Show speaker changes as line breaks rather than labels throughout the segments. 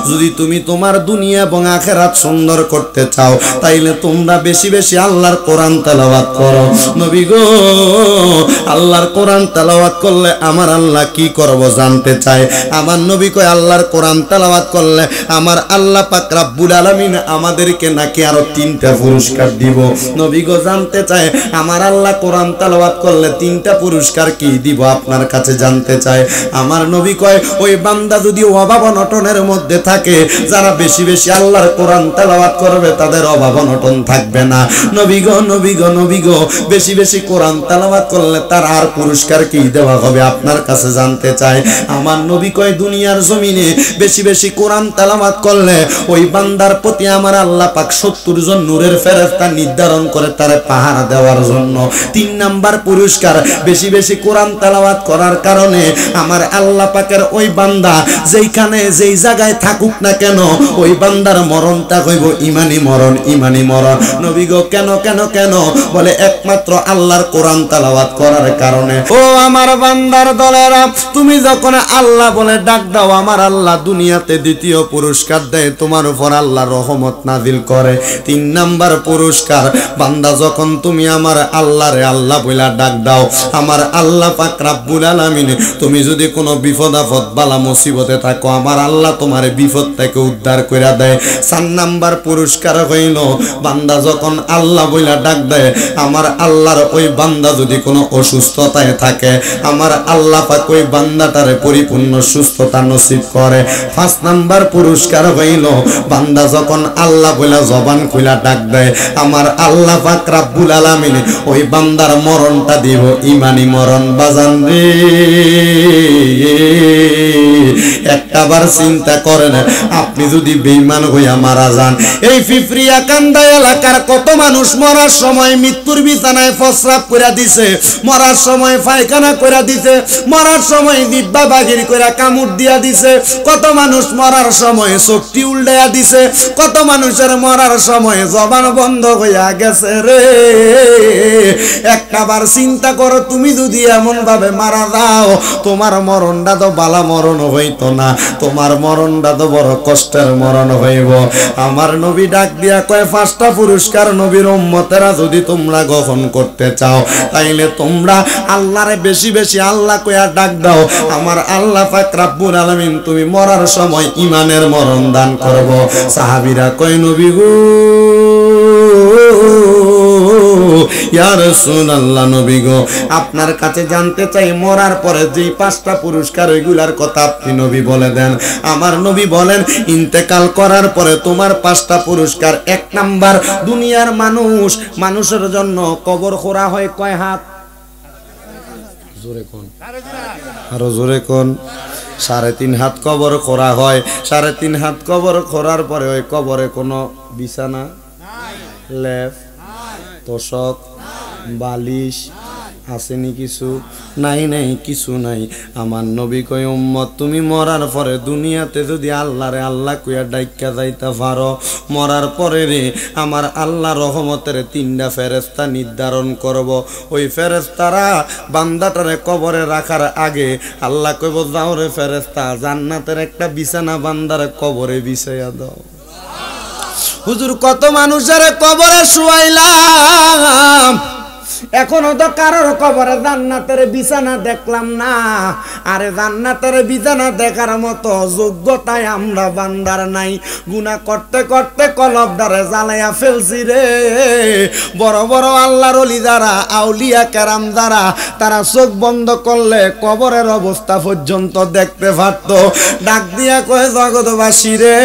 যদি তুমি তোমার দুনিয়া এবং আখিরাত সুন্দর করতে চাও তাইলে তোমরা বেশি বেশি আল্লাহর কোরআন তেলাওয়াত করো। নবী গো, আল্লাহর কোরআন তেলাওয়াত করলে আমার আল্লাহ কি করব জানতে চায়। আমার নবী কয় আল্লাহর কোরআন তেলাওয়াত করলে আমার আল্লাহ পাক রব্বুল আলামিন আমাদেরকে নাকি আরো 3টা পুরস্কার দিব। নবী গো জানতে চায় আমার আল্লাহ কোরআন তেলাওয়াত করলে 3টা পুরস্কার কি দিব আপনার কাছে জানতে চায়। আমার নবী কয় ওই বান্দা যদি অভাব অনটনের মধ্যে থাকে, যারা বেশি বেশি আল্লাহর কোরআন তেলাওয়াত করবে তাদের অভাব অনটন থাকবে না। নবী গো, নবী গো, নবী গো, বেশি বেশি কোরআন তেলাওয়াত করলে তার আর পুরস্কার কি দেওয়া হবে আপনার কাছে জানতে চায়। আমার নবী কয় দুনিয়ার জমিনে বেশি বেশি কোরআন তেলাওয়াত করলে ওই বান্দার প্রতি আমার আল্লাহ পাক 70 জন নূরের ফেরেশতা নির্ধারণ করে তারে পাহারা দেওয়ার জন্য। 3 নাম্বার পুরস্কার, বেশি বেশি কোরআন তেলাওয়াত করার কারণে আমার আল্লাহ পাকের ওই বান্দা যেইখানে যেই জায়গায় থাকুক না কেন ওই বান্দার মরণটা হইব ইমানি মরণ, ইমানি মরণ। নবী গো কেন কেন কেন? বলে একমাত্র আল্লাহর কোরআন তেলাওয়াত করার কারণে। ও আমার বান্দার দলেরা, তুমি যখন আল্লাহ বলে ডাক দাও আমার আল্লাহ দুনিয়াতে দ্বিতীয় পুরস্কার দেয়, তোমার উপর আল্লাহ রহমত নাজিল করে। 3 নাম্বার পুরস্কার, বান্দা যখন তুমি আমার আল্লাহরে আল্লাহ বইলা ডাক দাও আমার আল্লাহ পাক রব্বুল আলামিন তুমি যদি কোনো বিপদ আপদ বালা মুসিবতে থাকো আমার আল্লাহ তোমার বিপদ থেকে উদ্ধার কইরা দেয়। 4 নাম্বার পুরস্কার হইল বান্দা যখন আল্লাহ বইলা ডাক দেয় আমার আল্লাহর ওই বান্দা যদি কোনো অসুস্থতায় থাকে আমার আল্লাহ পাক ওই বান্দাটারে পরিপূর্ণ সুস্থতা নসিব করে। 5 নাম্বার পুরস্কার হইল বান্দা যখন আল্লাহ বইলা জবান খুইলা ডাক দেয় আমার আল্লাহ পাক রব্বুল আলামিন ওই বান্দার মরণটা দিব ইমানি মরণ। বাজান রে, একটাবার চিন্তা করেন আপনি যদি বেঈমান হইয়া মারা যান, এই ফিফরিয়া কান্দা এলাকার কত মানুষ মরার সময় মৃত্যুর বিছানায় প্রস্রাব কইরা দিছে, মরার সময় পায়খানা কইরা দিছে, মরার সময় দিব্বা বাগির কইরা কামড় দিয়া দিছে, কত মানুষ মরার সময় চোখটি উল্টাইয়া দিছে, কত মানুষের মরার সময় জবান বন্ধ হইয়া গেছে রে। একটাবার চিন্তা করো তুমি যদি এমন ভাবে মারা যাও তোমার মরণটা তো বালা মরণ হইতো না, তোমার মরণটা তো বড় কষ্টের মরণ হইব। আমার নবী ডাক দিয়া কয় 5টা পুরস্কার নবীর উম্মতেরা যদি তোমরা গ্রহণ করতে চাও তাইলে তোমরা আল্লাহরে বেশি বেশি আল্লাহ কইয়া ডাক দাও আমার আল্লাহ পাক রব্বুল আলামিন তুমি মরার সময় ইমানের মরণ দান করব। সাহাবীরা কয় নবী গো ইয়া রাসূলুল্লাহ, নবী গো আপনার কাছে জানতে চাই মরার পরে যেই 5টা পুরস্কার ওইগুলার কথা আপনি নবী বলে দেন। আমার নবী বলেন ইন্তেকাল করার পরে তোমার 5টা পুরস্কার। 1 নাম্বার, দুনিয়ার মানুষের জন্য কবর খোঁড়া হয় কয় হাত? জোরে কোন, আরো জোরে কোন। 3.5 হাত কবর খোঁড়া হয়। 3.5 হাত কবর খোঁড়ার পরে ওই কবরে কোনো বিছানা লেপ তোষক বালিশ আসেনি কিছু নাই, নাই কিছু নাই। আমার নবী কয় উম্মত তুমি মরার পরে দুনিয়াতে যদি আল্লাহরে আল্লাহ কইয়া ডাইকা যাইতে পারো মরার পরে রে আমার আল্লাহ রহমতের 3টা ফেরেশতা নির্ধারণ করব। ওই ফেরেশতারা বান্দাটারে কবরে রাখার আগে আল্লাহ কইব যাও রে ফেরেশতা জান্নাতের একটা বিছানা বান্দার কবরে বিছাইয়া দাও। হুজুর কত মানুষের কবরে শুয়াইলাম, এখনো তো কারোর কবরে জান্নাতের বিছানা দেখলাম না। আরে জান্নাতের বিছানা দেখার মতো যোগ্যতায় আমরা বান্দার নাই। গুনাহ করতে করতে কলবদারে জ্বালাইয়া ফেলছি রে। বড় বড় আল্লাহর ওলি যারা আউলিয়া কেরাম যারা তারা চোখ বন্ধ করলে কবরের অবস্থা পর্যন্ত দেখতে পারত। ডাক দিয়া কয় জগৎবাসী রে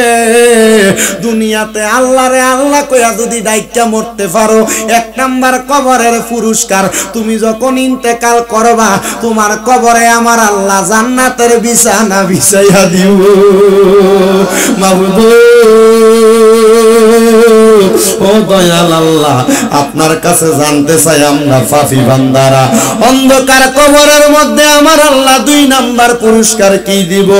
দুনিয়াতে আল্লাহরে আল্লাহ কইয়া যদি ডাইকা মরতে পারো 1 নাম্বার কবরের পুরস্কার, তুমি যখন ইন্তেকাল করবা তোমার কবরে আমার আল্লাহ জান্নাতের বিছানা বিছাইয়া দিব। মাবুদ ও দয়াল আল্লাহ, আপনার কাছে জানতে চাই আমরা পাপী বান্দারা অন্ধকার কবরের মধ্যে আমার আল্লাহ 2 নাম্বার পুরস্কার কি দিব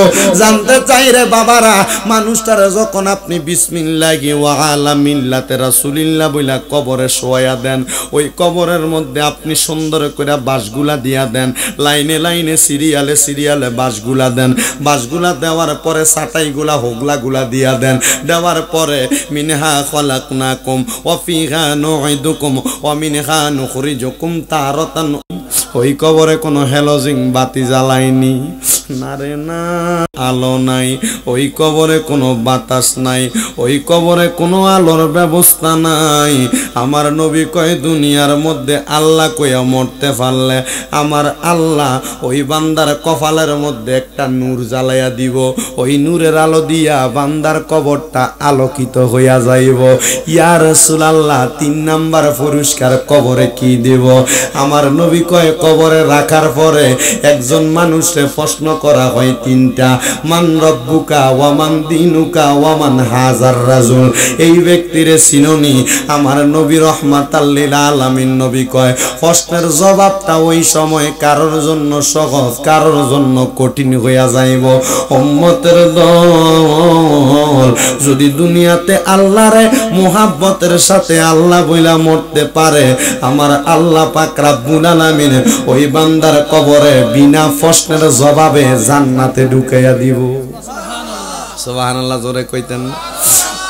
জানতে চাই রে বাবারা। মানুষটারে যখন আপনি বিসমিল্লাহি ওয়া আলা মিল্লাতে রাসূলিল্লাহ বইলা কবরে শোয়া দেন, ওই কবরের মধ্যে আপনি সুন্দর করে বাঁশগুলা দিয়া দেন, লাইনে লাইনে সিরিয়ালে সিরিয়ালে বাঁশগুলা দেন। বাঁশগুলা দেওয়ার পরে চাটাইগুলা হোগলাগুলা দিয়া দেন। দেওয়ার পরে মিনহা খলাকনাকুম ওয়া ফিহা নুঈদুকুম ওয়া মিনহা নুখরিজুকুম তারাতান। ওই কবরে কোনো হেলোজিং বাতি জ্বালায়নি না রে না, আলো নাই। ওই কবরে কোনো বাতাস নাই, ওই কবরে কোনো আলোর ব্যবস্থা নাই। আমার নবী কয় দুনিয়ার মধ্যে আল্লাহ কইয়া মরতে পারলে আমার আল্লাহ ওই বান্দার কপালের মধ্যে একটা নূর জ্বালাইয়া দিব, ওই নূরের আলো দিয়া বান্দার কবরটা আলোকিত হইয়া যাইব। ইয়া রাসূলুল্লাহ 3 নাম্বার পুরস্কার কবরে কি দেব? আমার নবী কয় কবরে রাখার পরে একজন মানুষে প্রশ্ন করা হয় 3টা, মান রব্বুকা ওয়া মান দিনুকা ওয়া মান হাজার রাজুল। এই ব্যক্তিরে চিননি? আমার নবী রহমাতাল লিল আলামিন নবী কয় প্রশ্নের জবাবটা ওই সময় কারোর জন্য সহজ, কারোর জন্য কঠিন হইয়া যাইব। উম্মতের দল যদি দুনিয়াতে আল্লাহরে মুহাব্বতের সাথে আল্লাহ বইলা মরতে পারে, আমার আল্লাহ পাক রব্বুল আলামিন ওই বান্দার কবরে বিনা প্রশ্নের জবাবে জান্নাতে ঢুকাইয়া দিব। সুবহানাল্লাহ, জোরে কইতেন না?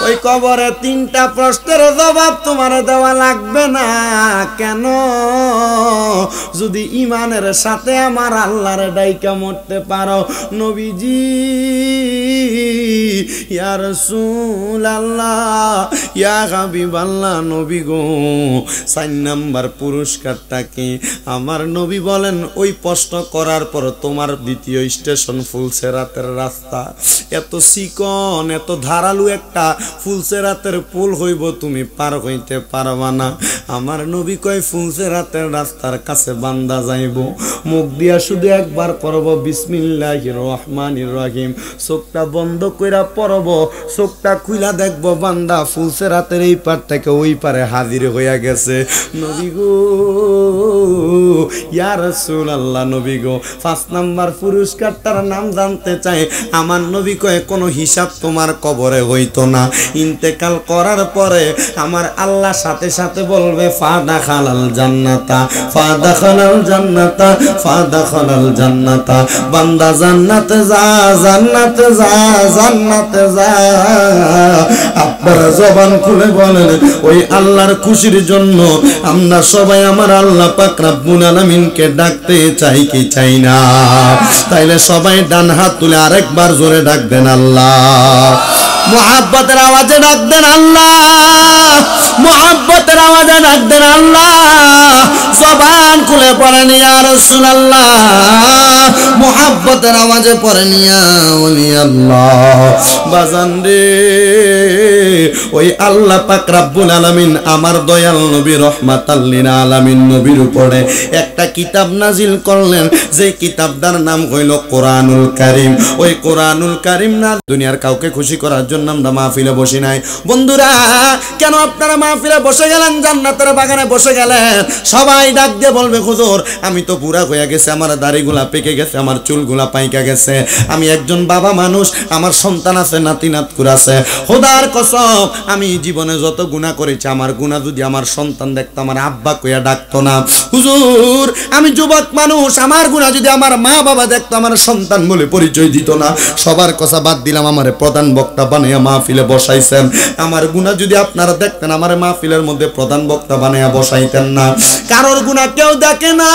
ওই কবরে 3টা প্রশ্নের জবাব তোমার দেওয়া লাগবে না। কেন? যদি ইমানের সাথে আমার আল্লাহরে ডাইকা মরতে পারো। নবীজি ইয়া রাসূলুল্লাহ ইয়া হাবিবাল্লাহ নবী গো 4 নাম্বার পুরস্কারটা কি? আমার নবী বলেন ওই প্রশ্ন করার পর তোমার দ্বিতীয় স্টেশন ফুলসেরাতের রাস্তা। এত চিকন এত ধারালু একটা ফুলসেরাতের পুল হইব, তুমি পার হইতে পারবা না। আমার নবী কয় ফুলসেরাতের রাস্তার কাছে বান্দা যাইব, মুখ দিয়া শুধু একবার পড়ব বিসমিল্লাহির রহমানির রহিম, চোখটা বন্ধ কইরা পড়ব, চোখটা খুইলা দেখব বান্দা ফুলসেরাতের এই পার থেকে ওই পারে হাজির হইয়া গেছে। নবী গো ইয়া রাসূলুল্লাহ নবী গো 5 নাম্বার পুরস্কারটার নাম জানতে চাই। আমার নবী কয় কোনো হিসাব তোমার কবরে হইতো না। ইন্তেকাল করার পরে আমার আল্লাহ সাথে সাথে বলবে ফাদাখালাল জান্নাতা ফাদাখালাল জান্নাতা ফাদাখালাল জান্নাতা, বান্দা জান্নাতে যা জান্নাতে যা জান্নাতে যা। আপনারা জবান খুলে বলেন ওই আল্লাহর খুশির জন্য আমরা সবাই আমার আল্লাহ পাক রব্বুল আলামিনকে ডাকতে চাই কি চাই না? তাইলে সবাই ডান হাত তুলে আরেকবার জোরে ডাক দেন আল্লাহ। মুহাব্বতের আওয়াজে ডাক দেন আল্লাহ, মুহাব্বতের আওয়াজে ডাক দেন আল্লাহ। জবান খুলে পড়েন ইয়া রাসূলুল্লাহ, মুহাব্বতের আওয়াজে পড়েন ইয়া ওলি আল্লাহ। বাজান রে ওই আল্লাহ পাক রব্বুল আলামিন আমার দয়াল নবী রহমাতাল লিল আলামিন নবীর উপরে একটা কিতাব নাজিল করলেন, যে কিতাবটার নাম হইল কোরআনুল কারীম। ওই কোরআনুল কারীম না দুনিয়ার কাউকে খুশি করার জন্য আমরা মাহফিলে বসি নাই। বন্ধুরা কেন আপনারা মাহফিলে বসে গেলেন, জান্নাতের বাগানে বসে গেলেন? সবাই ডাক দিয়ে বলবে হুজুর আমি তো বুড়া হয়ে গেছে, আমার দাড়িগুলা পেকে গেছে, আমার চুলগুলা পাইকা গেছে, আমি একজন বাবা মানুষ, আমার সন্তান আছে, নাতি নাতকুর আছে। খোদার কসম আমি জীবনে যত গুনাহ করেছি, আমার গুনাহ যদি আমার সন্তান দেখতো আমার আব্বা কইয়া ডাকতো না। হুজুর আমি যুবক মানুষ, আমার গুনাহ যদি আমার মা বাবা দেখতো আমার সন্তান বলে পরিচয় দিত না। সবার কথা বাদ দিলাম, আমারে প্রধান বক্তা বানাইয়া মাহফিলে বসাইছেন। আমার গুনাহ যদি আপনারা দেখতেন আমারে মাহফিলের মধ্যে প্রধান বক্তা বানাইয়া বসাইতেন না। কারোর গুনাহ কেউ দেখে না।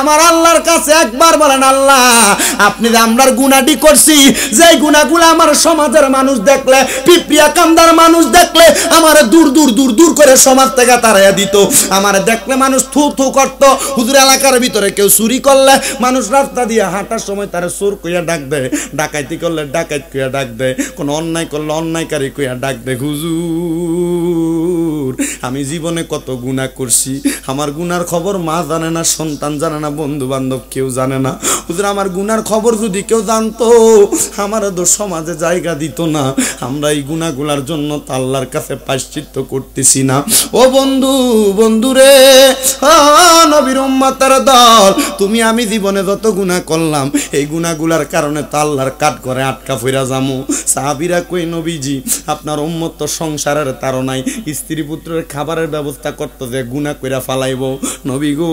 আমার আল্লাহর কাছে একবার বলেন আল্লাহ আপনি যে আমরার গুনাহটি করছি, যে গুনাহগুলো আমার সমাজের মানুষ দেখলে, পিঁপড়িয়া কামদার মানুষ দেখলে আমার দূর দূর দূর দূর করে সমাজ থেকে তাড়াইয়া দিত। আমার দেখলে মানুষ থু থু করত। হুজুর এলাকার ভিতরে কেউ চুরি করলে মানুষ রাস্তা দিয়ে হাঁটার সময় তারা চোর কইয়া ডাক দেয়, ডাকাইতি করলে ডাকাত কইয়া ডাক দেয়, কোন অন্যায় করলে অন্যায়কারী কইয়া ডাক দেয়। হুজুর আমি জীবনে কত গুনাহ করছি, আমার গুনার খবর মা জানে না, সন্তান জানে না, বন্ধু বান্ধব কেউ জানে না। হুজুর আমার গুনার খবর যদি কেউ জানতো আমার তো সমাজে জায়গা দিত না। আমরা এই গুনাহগুলার জন্য তো আল্লাহর কাছে প্রায়শ্চিত্ত করতেছি না। ও বন্ধু, বন্ধুরে, নবীর উম্মতের দল, তুমি আমি জীবনে যত গুনাহ করলাম এই গুনাহগুলার কারণে তো আল্লাহর কাঠ করে আটকা ফিরা যামু। সাহাবীরা কই নবীজি আপনার উম্মত তো সংসারের তাড়নায় স্ত্রী পুত্রের খাবারের ব্যবস্থা করতে যে গুনাহ কইরা ফালাইব। নবী গো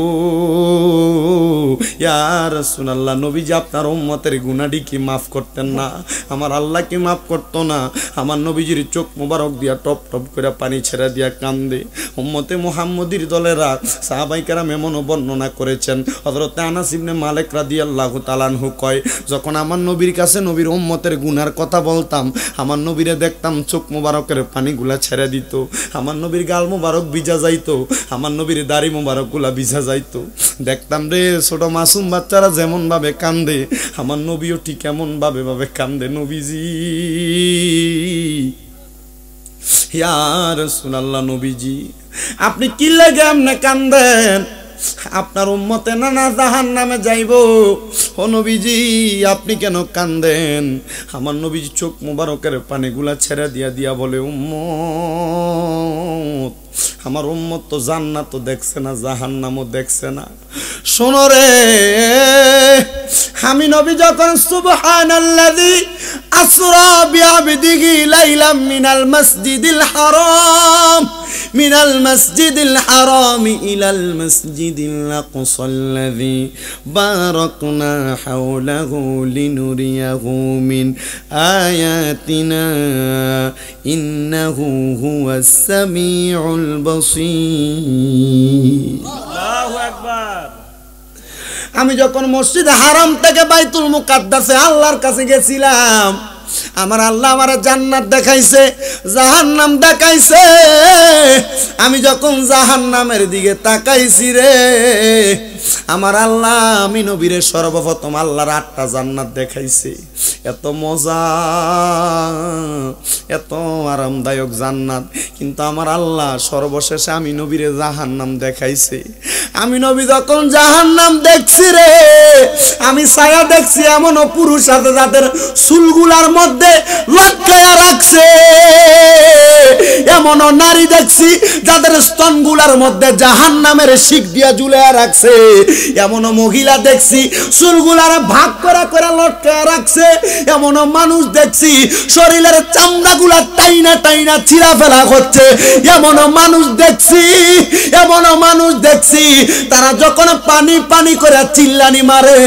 ইয়া রাসূলুল্লাহ, নবীজি আপনার উম্মতের গুনাহটি কি মাফ করতেন না? আমার আল্লাহ কি মাফ করতো না? আমার নবীজির চোখ মোবারক দিয়া টপ টপ করে পানি ছেড়ে দিয়া কান্দে। উম্মতে মুহাম্মদীর দলেরা সাহাবায়ে কেরাম এমনও বর্ণনা করেছেন, হযরত আনাস ইবনে মালিক রাদিয়াল্লাহু তাআলা আনহু কয়, যখন আমার নবীর কাছে নবীর উম্মতের গুনার কথা বলতাম, আমার নবীরে দেখতাম চোখ মোবারকের পানিগুলা ছেড়ে দিত, আমার নবীর গাল মোবারক ভিজা যাইতো, আমার নবীর দাড়ি মোবারকগুলা ভিজা যাইতো। দেখতাম রে ছোট মাসুম বাচ্চারা যেমন ভাবে কান্দে আমার নবীও ঠিক এমন ভাবে কান্দে। নবীজি ইয়া রাসূলুল্লাহ, নবীজি আপনি কি লাগে এমনে কান্দেন? আপনার উম্মতে না জাহান্নামে যাইব। ও নবীজি আপনি কেন কান্দেন? আমার নবীজি চোখ মোবারকের পানিগুলা ছেড়ে দিয়া বলে, উম্মত আমার উম্মত তো জান্নাতও দেখছে না, জাহান্নামও দেখছে না। শোনো রে, আমি নবী যখন সুবহানাল্লাযী আসরা বিআবদিহি লাইলাম মিনাল মাসজিদিল হারাম ইলাল মাসজিদিল আকসাল্লাযী বারাকনা হাওলাহু লিনুরিয়াহু মিন আয়াতিনা ইন্নাহু হুয়াস সামিউল বাসীর। আল্লাহু আকবার। আমি যখন মসজিদ হারাম থেকে বাইতুল মুকাদ্দাসে আল্লাহর কাছে গেছিলাম, আমার আল্লাহ আমার জান্নাত দেখাইছে, জাহান্নাম দেখাইছে। আমি যখন জাহান্নামের দিকে তাকাইছি রে, আমার আল্লাহ আমি নবীরে সর্বপ্রথম আল্লাহর 8টা জান্নাত দেখাইছে। এত মজা, এত আরামদায়ক জান্নাত, কিন্তু আমার আল্লাহ সর্বশেষে আমি নবীরে জাহান্নাম দেখাইছে। আমি নবী যখন জাহান্নাম দেখছি রে, আমি ছায়া দেখছি এমন পুরুষ আছে যাদের চুলগুলার মধ্যে লটকায়া রাখছে, এমন নারী দেখছি যাদের স্তনগুলার মধ্যে জাহান্নামের শিক দিয়া ঝুলায়া রাখছে, এমন মহিলা দেখছি চুলগুলার ভাগ করে করে লটকায়া রাখছে, এমন মানুষ দেখছি শরীরের চামড়াগুলা টাইনা টাইনা ছিঁড়া ফেলা হচ্ছে, এমন মানুষ দেখছি, এমন মানুষ দেখছি তারা যখন পানি পানি করে চিল্লানি মারে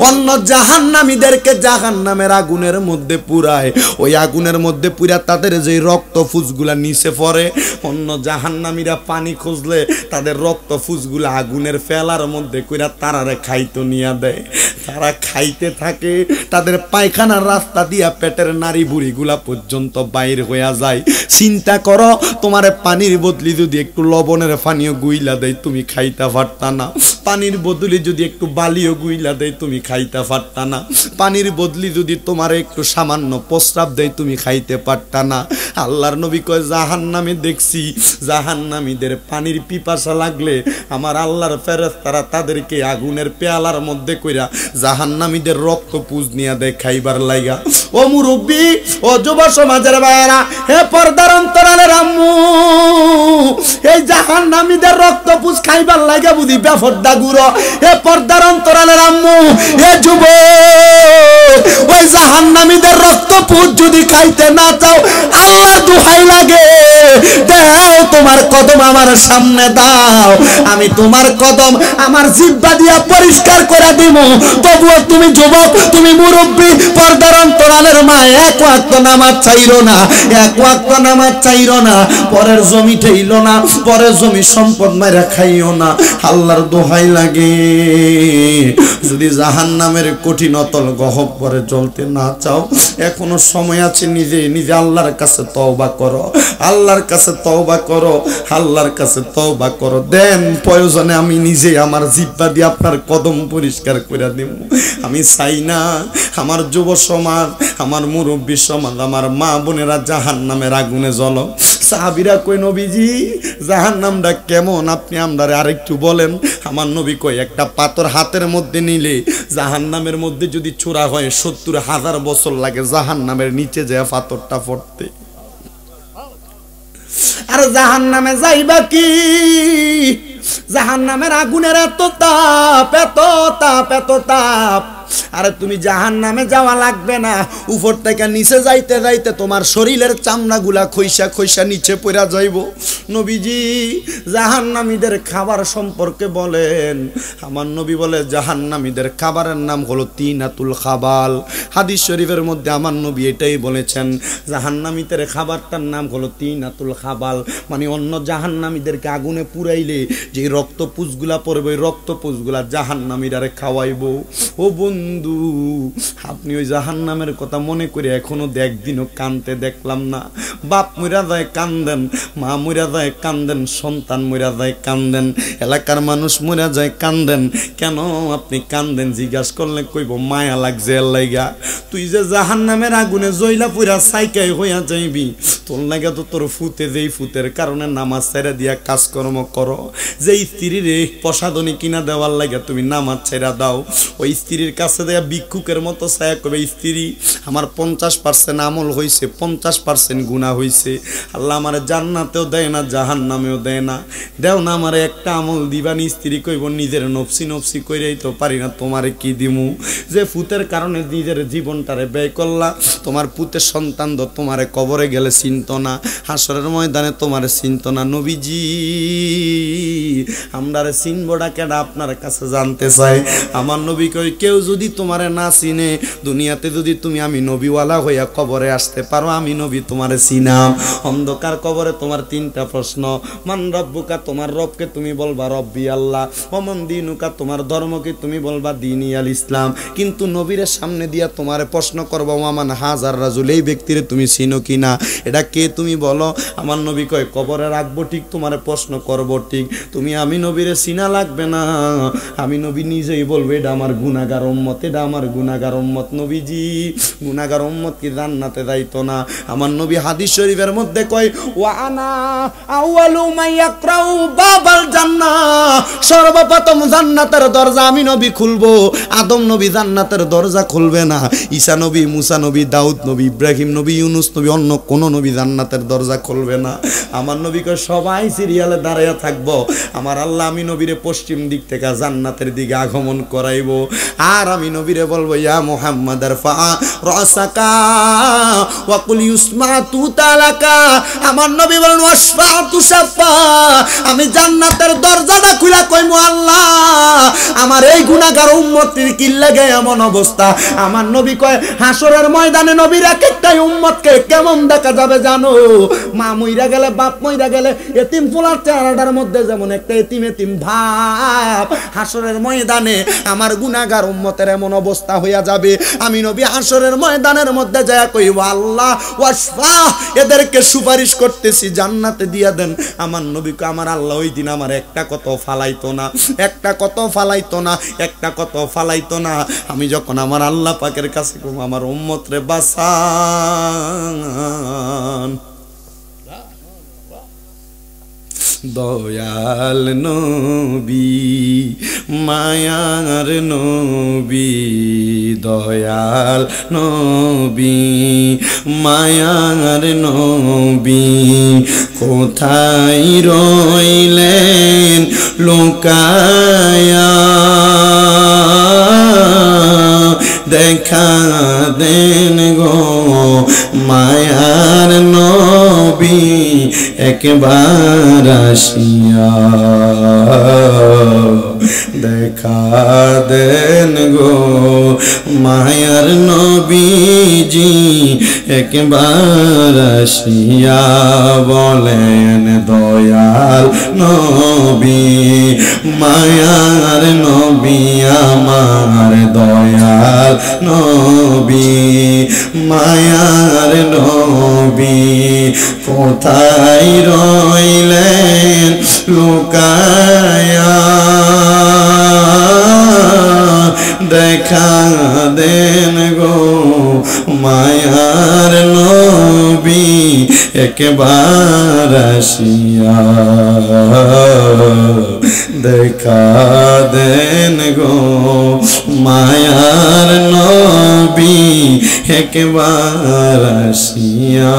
অন্য জাহান্নামীদেরকে জাহান্নামের আগুনের মধ্যে পুরায়, ওই আগুনের মধ্যে পুরা তাদের যে রক্ত ফুসগুলা নিচে পড়ে, অন্য জাহান্নামীরা পানি খুঁজলে তাদের রক্ত ফুসগুলা আগুনের ফেলার মধ্যে কইরা তারারে খাইতে নিয়ে দেয়। তারা খাইতে থাকে, তাদের পায়খানার রাস্তা দিয়া পেটের নারী বুড়িগুলা পর্যন্ত বাইর হইয়া যায়। চিন্তা করো, তোমার পানির বদলি যদি একটু লবণের পানিও গুইলা দেয় তুমি খাইতে পারতা না, পানির বদলি যদি একটু বালিও গুইলা দেয় তুমি খাইতে পারতা না, পানির বদলি যদি তোমার একটু সামান্য প্রস্রাব দেয় তুমি খাইতে পারতা না। আল্লাহর নবী কয় জাহান্নামে দেখছি জাহান্নামীদের পানির পিপাসা লাগলে আমার আল্লাহর ফেরেশতারা তাদেরকে আগুনের পেয়ালার মধ্যে কইরা জাহান্নামীদের রক্ত পুজ নিয়া দেয় খাইবার লাইগা। ও মুরব্বি, ও যুব সমাজের ভাইয়েরা, হে পর্দার অন্তরালের আম্মু, এই জাহান্নামীদের রক্ত পুজ খাইবার লাইগা বুঝি বেফরদা গুরো। হে পর্দার অন্তরালের আম্মু, হে যুব, ওই জাহান্নামীদের রক্ত পুজ যদি খাইতে না চাও আল্লাহর দোহাই লাগে দাও তোমার কদম আমার সামনে দাও, আমি তোমার কদম আমার জিহ্বা দিয়া পরিষ্কার করে দিব। তবুও তুমি যুবক, তুমি মুরব্বী, পর্দার অন্তরালের মা, এক ওয়াক্ত নামাজ চাইরো না, এক ওয়াক্ত নামাজ চাইরো না, পরের জমি ঠেইলো না, পরের জমি সম্পদ মাইরা খাইও না। আল্লাহর দোহাই লাগে, যদি জাহান্নামের কঠিন অতল গহ্বরে চলতে না চাও এখনো সময় আছে, নিজে নিজে আল্লাহর কাছে তওবা করো। আল্লাহ আল্লাহর কাছে তওবা করো, আল্লাহর কাছে তওবা করো। দেন প্রয়োজনে আমি নিজে আমার জিহ্বা দিয়ে আপনার কদম পরিষ্কার করে দেব। আমি চাই না আমার যুব সমাজ, আমার মুরব্বী সমাজ, আমার মা বোনেরা জাহান্নামের আগুনে জ্বলো। সাহাবীরা কই নবীজি জাহান্নামটা কেমন আপনি আমরারে আরেকটু বলেন। আমার নবী কই একটা পাথর হাতের মধ্যে নিলে জাহান্নামের মধ্যে যদি ছোড়া হয় ৭০,০০০ বছর লাগে জাহান্নামের নিচে যায় পাথরটা পড়তে। আর জাহান্নামে যাইবা কি? জাহান্নামের আগুনের এত তাপ, এত তাপ, এত তাপ। আরে তুমি জাহান্নামে যাওয়া লাগবে না, উপর থেকে নিচে যাইতে যাইতে তোমার শরীরের চামড়াগুলা খইসা খইসা নিচে পড়া যাইব। নবীজি জাহান্নামীদের খাবার সম্পর্কে বলেন। আমার নবী বলে জাহান্নামীদের খাবারের নাম হলো তিনাতুল খাবাল। হাদিস শরীফের মধ্যে আমার নবী এটাই বলেছেন, জাহান্নামীদের খাবারটার নাম হলো তিনাতুল খাবাল। মানে অন্য জাহান্নামীদেরকে আগুনে পুরাইলে যে রক্তপুষগুলা পড়বে ওই রক্তপুষগুলা জাহান্নামীরারে খাওয়াইবো। ও বন্ধু, আপনি ওই জাহান্নামের কথা মনে করে এখনো একদিনও কানতে দেখলাম না। বাপ মইরা যায় কান্দেন, মা মইরা যায় কান্দেন, সন্তান মইরা যায় কান্দেন, এলাকার মানুষ মইরা যায় কান্দেন। কেন আপনি কান্দেন জিজ্ঞাসা করলে কইব মায়া লাগছে এর লাইগা। তুই যে জাহান্নামের আগুনে জইলা পুরা সাইকাই হইয়া যাইবি, তোর লাগা তো তোর ফুতে, যেই ফুতের কারণে নামাজ ছেড়ে দিয়া কাজকর্ম করো, যে স্ত্রীর প্রসাদনী কিনা দেওয়ার লাগে তুমি নামাজ ছেড়া দাও, ওই স্ত্রীর কাছে দেয়া ভিক্ষুকের মতো ছায়া কবে স্ত্রী আমার 50% আমল হইছে, 50% গুনাহ হইছে, আল্লাহ আমারে জান্নাতেও দেয় না জাহান্নামেও দেয় না, দেও না আমারে একটা আমল দিবানি। স্ত্রী কইব নিজের নফসি নফসি কইরাই তো পারি না, তোমারে কি দিমু? যে ফুতের কারণে নিজের জীবনটারে ব্যয় করলা, তোমার পুতের সন্তান তো তোমারে কবরে গেলে চিনত না, হাসরের ময়দানে তোমারে চিনত না। নবীজি আমরারে চিনবটা কেডা আপনার কাছে জানতে চাই। আমার নবী কই কেউ যদি তোমারে না চিনে, দুনিয়াতে যদি তুমি আমি নবীওয়ালা হইয়া কবরে আসতে পারো, আমি নবী তোমারে চিনাম। অন্ধকার কবরে তোমার 3টা প্রশ্ন, মান রব্বুকা, তোমার রবকে তুমি বলবা রব্বি আল্লাহ, ওমান দিনুকা, তোমার ধর্মকে তুমি বলবা দিনী আল ইসলাম। কিন্তু নবীর সামনে দিয়া তোমারে প্রশ্ন করবো ওয়ামান হাজার রাজুল, এই ব্যক্তিরে তুমি চিনো কিনা, এটা কে তুমি বলো। আমার নবী কয় কবরে রাখবো ঠিক, তোমারে প্রশ্ন করবো ঠিক, তুমি আমি নবীরে চিনা লাগবে না, আমি নবী নিজেই বলবো এটা আমার গুনাহগার উম্মত, এটা আমার গুনাহগার উম্মত। নবীজি গুনাহগার উম্মত কি জান্নাতে যাইতো না? আমার নবী হাদিস শরীফের মধ্যে কয় ওয়া আনা আউয়ালু মান ইয়াকরাউ বাবাল জান্নাহ, সর্বপ্রথম জান্নাতের দরজা আমি নবী খুলবো। আদম নবী জান্নাতের দরজা খুলবে না, ঈসা নবী, মুসা নবী, দাউদ নবী, ইব্রাহিম নবী, ইউনুস নবী, অন্য কোন নবী জান্নাতের দরজা খুলবে না। আমার নবী কয় সবাই সিরিয়ালে দাঁড়াইয়া থাকবো, আমার আল্লাহ আমি নবীরে পশ্চিম দিক থেকে জান্নাতের দিকে আগমন করাইবো। আর আমি নবীরে বলবো ইয়া মুহাম্মদ আরফা রাসাকা ওয়া কুল ইউসমাতু তালাকা। আমার নবী বলেন ওয়াসফাতু সাফা, আমি জান্নাতের দরজাটা খুলে কইমু আল্লাহ আমার এই গুনাহগার উম্মতের কি লাগে এমন অবস্থা। আমার নবী কয় হাসরের ময়দানে নবীর একটা উম্মতকে কেমন দেখা যাবে জানো? মা মইরা গেলে, বাপ মইরা গেলে, এতিম ফুলার চেহারাটার মধ্যে যেমন একটা এতিম এতিম ভাব, হাসরের ময়দানে আমার গুনাহগার উম্মতের এমন অবস্থা হইয়া যাবে। আমি নবী হাসরের ময়দানের মধ্যে যায় কইব আল্লাহ ওয়াসফা, এদেরকে সুপারিশ করতেছি জান্নাতে দিয়া দেন। আমার নবীকে আমার আল্লাহ ওই দিন আমার একটা কত ফালাইতো না, একটা কত ফালাইতো না, একটা কত ফালাইতো না। আমি যখন আমার আল্লাহ পাকের কাছে কইব আমার উম্মত রে বাঁচান, দয়াল নবী মায়ার নবী, দয়াল নবী মায়ার নবী, কোথায় রইলেন লুকায়া, দেখা দেন গো মায়ার নবী একবার আসিয়া। দেখা দেন গো মায়ার নবীজি একবার আসিয়া বলেন দয়াল নবী মায়ার নবী আমার দয়াল নবী মায়ার নবী কোথায় রইলেন লুকায়া দেখা দেন গো মায়ার নবী একবার আসিয়া দেখা দেন গো মায়ার নবী একবার আসিয়া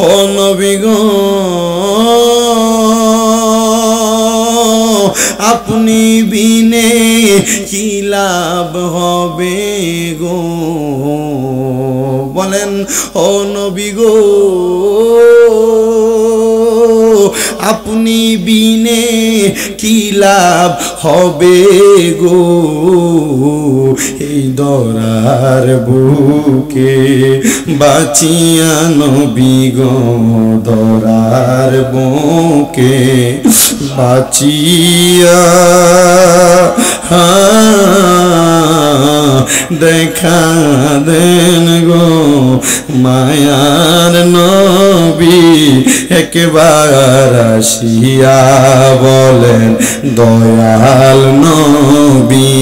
ও নবী গো আপনি বিনে কি লাভ হবে গো বলেন ও নবী গো আপনি বিনে কি লাভ হবে গো এই দরার বুকে বাঁচিয়া নবী গো দরার বুকে বাঁচিয়া দেখা দেন গো মায়ার নবী একবার আসিয়া বলেন দয়াল নবী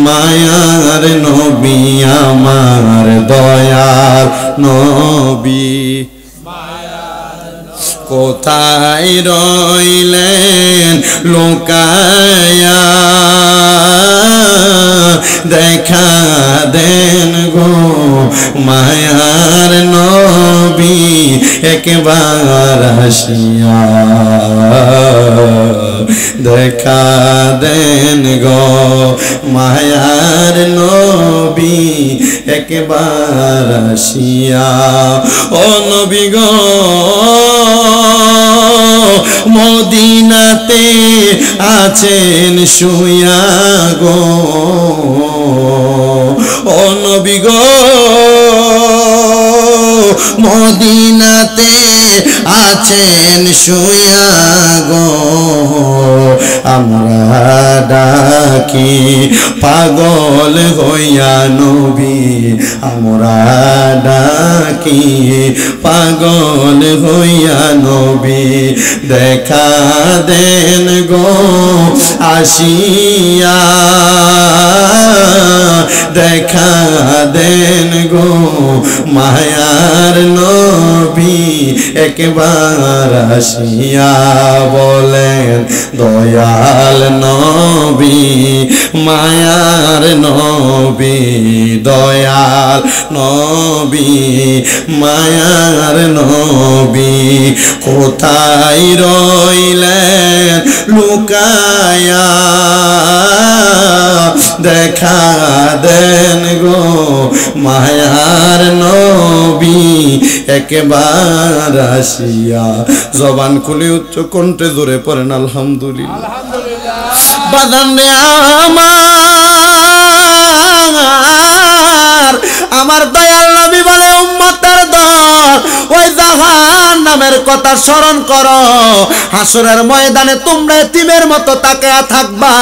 মায়ার নবী আমার দয়াল নবী কোথায় রইলেন লুকায়া দেখা দেন গো মায়ার নবী একবার আসিয়া দেখা দেন গো মায়ার নবী একবার আসিয়া ও নবী গো মদিনাতে আছেন শুয়া গো ও নবী গো মদিনাতে আছেন শুয়া গো আমরা ডাকি পাগল হইয়া নবী আমরা ডাকি পাগল হইয়া নবী দেখা দেন গো আসিয়া দেখা দেন গো মায়ার নবী একবার আসিয়া বলেন দয়াল নবী মায়ার নবী দয়াল নবী মায়ার নবী কোথায় রইলেন লুকায়া দেখা দেন গো মায়ার নবী একবার আসিয়া জবান খুলে উচ্চ কণ্ঠে জোরে পড়েন আলহামদুলিল্লাহ বাদানে আমার দয়াল নবী বলে উম্মতের দল ওই জাহান্নামের কথা স্মরণ করো হাসরের ময়দানে তোমরা এতিমের মতো তাকিয়ে থাকবা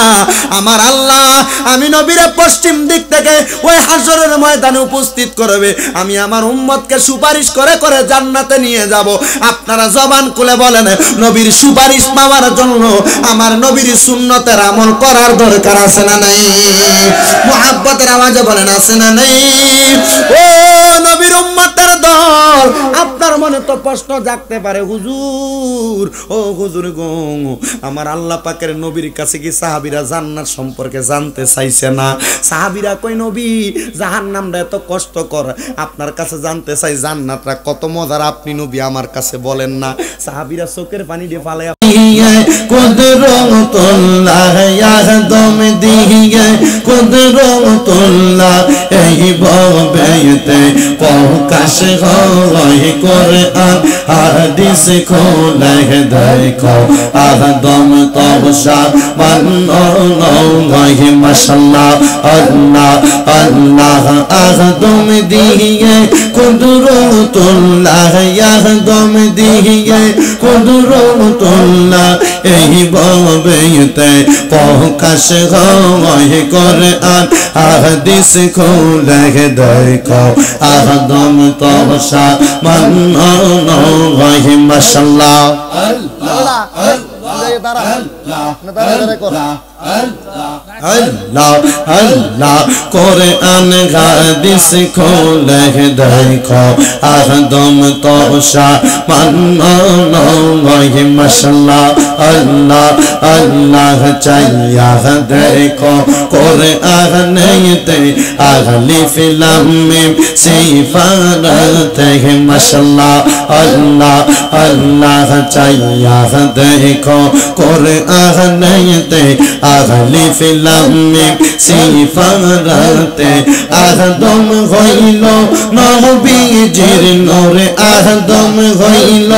আমার আল্লাহ আমি নবীরে পশ্চিম দিক থেকে ওই হাসরের ময়দানে উপস্থিত করবে আমি আমার উম্মতকে সুপারিশ করে করে জান্নাতে নিয়ে যাব আপনারা জবান খুলে বলেন নবীর সুপারিশ পাওয়ার জন্য আমার নবীর সুন্নতের আমল করার দরকার আছে না নাই মুহাব্বতের আওয়াজে বলেন আছে না নাই ও নবীর উম্মতের দল আপনার মনে তো প্রশ্ন জাগতে পারে হুজুর ও হুজুর গো আমার আল্লাহ পাকের নবীর কাছে কি সাহাবীরা জান্নাত সম্পর্কে জানতে চাইছে না সাহাবীরা কই নবী জাহান্নামটা এত কষ্টকর আপনার কাছে জানতে চাই জান্নাতটা কত মজার আপনি নবী আমার কাছে বলেন না সাহাবীরা চোখের পানি দিয়ে ফালায়া কুদরতুল্লাহ ইয়াহদম দিয়ে কুদরতুল্লাহ এই ভবেতে প্রকাশ হয় কোরআন হাদিস খোলে দেখো আদম তবসা বান্নয় মাশাআল্লাহ আল্লাহ আল্লাহ আদম দিয়ে কুদরতুল্লাহ আদম দিয়ে কুদরতুল্লাহ এই ভবেতে প্রকাশ হয় কোরআন হাদিস খোলে দেখো আদম তবসা বান্নয় মাশাআল্লাহ আল্লাহ আল্লাহ আল্লাহ কোরআন হাদিস খোলে দেখো আদম তবসা বান্নয় মাশাআল্লাহ আল্লাহ আল্লাহ চাইয়া দেখো কোরআনেতে আলিফ লাম মিম সিফাতে মাশাআল্লাহ আল্লাহ আল্লাহ চাইয়া দেখো কোরআনেতে আলিফ লাম মিম সিফাতে আদম হইল নবীজির নূর আদম হইল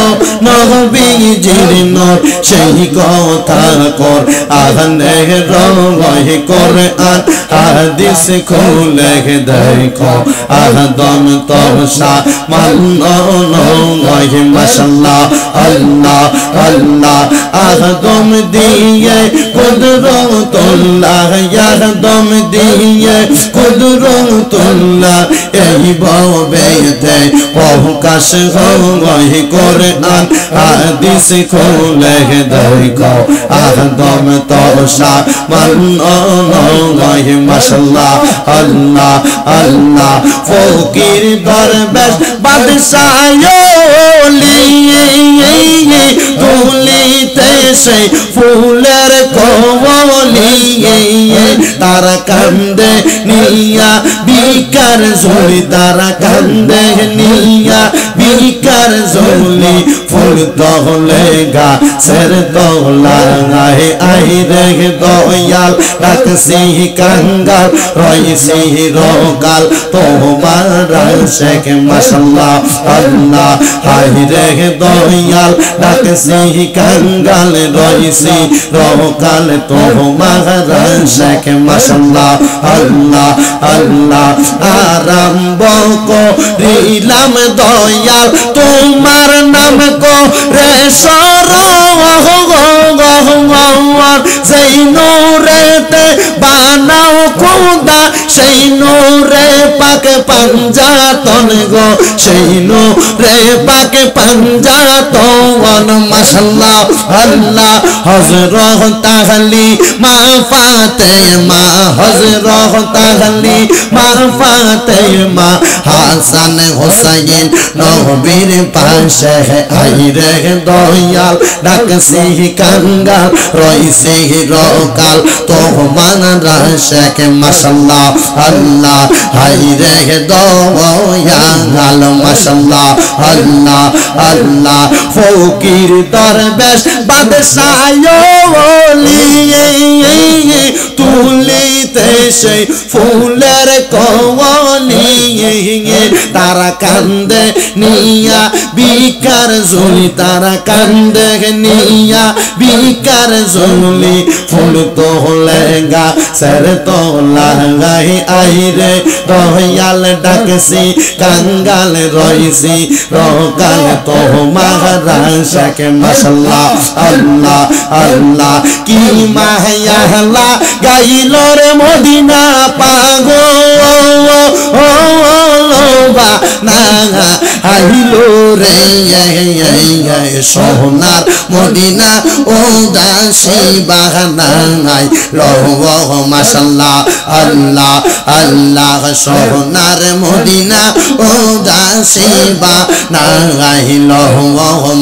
নবীজির নূর সেই কথা কর আনে রয় কোরআন হাদিস খোলে দেখো আদম তবসা বান্নয় মাশাআল্লাহ আল্লাহ আল্লাহ আদম দিয়ে কুদরতুল্লাহ আদম দিয়ে কুদরতুল্লাহ এই ভবেতে প্রকাশ হয় কোরআন হাদিস খোলে দেখো আদম তবসা বান্নয় মাশাআল্লাহ আল্লাহ আল্লাহ ফকির দরবেশ বাদশাহ তুলিতে সেই ফুলের কমলি তারা কান্দে নিয়া বিকার ঝুলি তারা কান্দে নিয়া বিকার ঝুলি ফুল তহলে গা সের তহলাঙাই আই রে দয়াল ডাকছি কাঙ্গাল রইছি রকাল তোমার শেখ মাশাআল্লাহ আল্লাহ আই রে দয়াল ডাকছি কাঙ্গাল রইছি রকাল তোমার শেখ মাশাআল্লাহ আল্লাহ আল্লাহ আরম্ভ করিলাম দয়াল তোমার নাম করে সেই নূরেতে বানাও খোদা সেই নূরে পাকে পাঞ্জাতন গো সেই নূরে পাকে পাঞ্জাতন মাশাআল্লাহ আল্লাহ হযরত আলী মা ফাতেমা হযরত আলী মা ফাতেমা হাসান হুসাইন নবীর পাশে আই রে দয়াল ডাকছি কাঙ্গাল রইছি রকাল তোমার শেখ মাশাআল্লাহ আল্লাহ আই রে দয়াল মাশাআল্লাহ আল্লাহ আল্লাহ ফকির দরবেশ বাদশাহ তুলিতে সেই ফুলের কমলি তারা কান্দে নিয়া বিকার ঝুলি তারা কান্দে নিয়া বিকার ঝুলি ফুল তোলে গা সের তোলাই আই রে দয়াল ডাকছি কাঙ্গাল রইছি রকাল তোমার শেখ মাশাআল্লাহ আল্লাহ আল্লাহ কি মায়ালা গাইল রে মদিনা পাগল না আইলো রে সোনার মদিনা ও দাসী বাহানাই লহ মাশাআল্লাহ আল্লাহ আল্লাহ সোনার মদিনা ও দাসী বাহানাই লহ